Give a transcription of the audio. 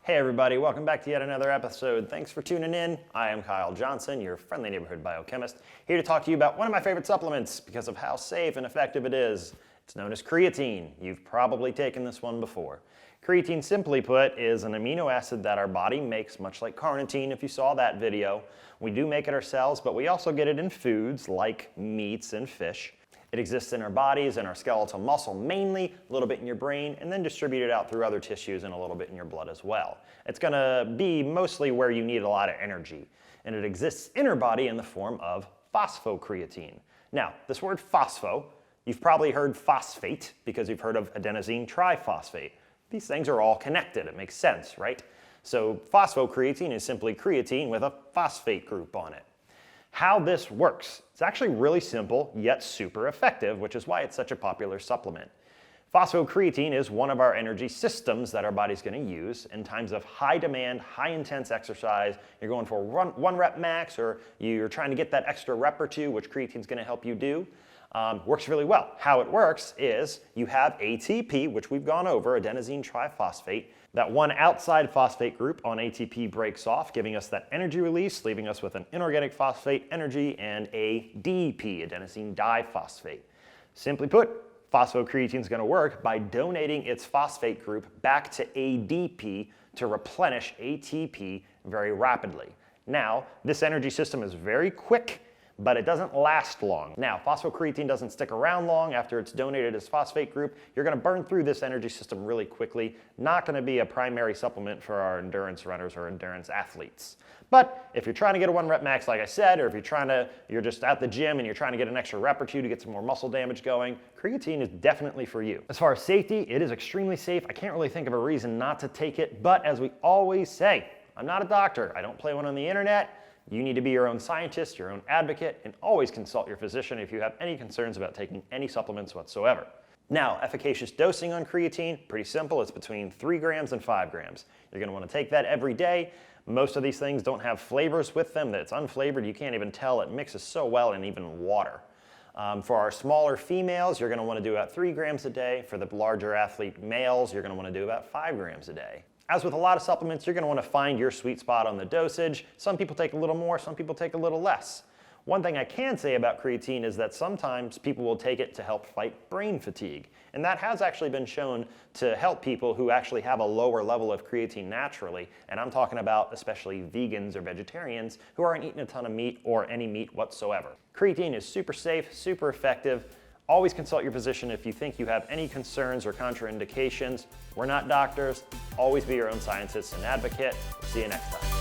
Hey everybody, welcome back to yet another episode. Thanks for tuning in. I am Kyle Johnson, your friendly neighborhood biochemist, here to talk to you about one of my favorite supplements because of how safe and effective it is. It's known as creatine. You've probably taken this one before. Creatine, simply put, is an amino acid that our body makes, much like carnitine if you saw that video. We do make it ourselves, but we also get it in foods like meats and fish. It exists in our bodies and our skeletal muscle mainly, a little bit in your brain, and then distributed out through other tissues and a little bit in your blood as well. It's going to be mostly where you need a lot of energy, and it exists in our body in the form of phosphocreatine. Now, this word phospho, you've probably heard phosphate because you've heard of adenosine triphosphate. These things are all connected. It makes sense, right? So phosphocreatine is simply creatine with a phosphate group on it. How this works, it's actually really simple yet super effective, which is why it's such a popular supplement. Phosphocreatine is one of our energy systems that our body's going to use in times of high demand, high intense exercise. You're going for one rep max, or you're trying to get that extra rep or two, which creatine's going to help you do. Works really well. How it works is you have ATP, which we've gone over, adenosine triphosphate. That one outside phosphate group on ATP breaks off, giving us that energy release, leaving us with an inorganic phosphate energy and ADP, adenosine diphosphate. Simply put, phosphocreatine is going to work by donating its phosphate group back to ADP to replenish ATP very rapidly. Now, this energy system is very quick, but it doesn't last long. Now, phosphocreatine doesn't stick around long after it's donated as phosphate group. You're gonna burn through this energy system really quickly. Not gonna be a primary supplement for our endurance runners or endurance athletes. But if you're trying to get a one rep max, like I said, or if you're just at the gym and you're trying to get an extra rep or two to get some more muscle damage going, creatine is definitely for you. As far as safety, it is extremely safe. I can't really think of a reason not to take it, but as we always say, I'm not a doctor. I don't play one on the internet. You need to be your own scientist, your own advocate, and always consult your physician if you have any concerns about taking any supplements whatsoever. Now, efficacious dosing on creatine, pretty simple. It's between 3 grams and 5 grams. You're going to want to take that every day. Most of these things don't have flavors with them. That's unflavored. You can't even tell. It mixes so well in even water. For our smaller females, you're going to want to do about 3 grams a day. For the larger athlete males, you're going to want to do about 5 grams a day. As with a lot of supplements, you're going to want to find your sweet spot on the dosage. Some people take a little more, some people take a little less. One thing I can say about creatine is that sometimes people will take it to help fight brain fatigue. And that has actually been shown to help people who actually have a lower level of creatine naturally. And I'm talking about especially vegans or vegetarians who aren't eating a ton of meat or any meat whatsoever. Creatine is super safe, super effective. Always consult your physician if you think you have any concerns or contraindications. We're not doctors. Always be your own scientist and advocate. See you next time.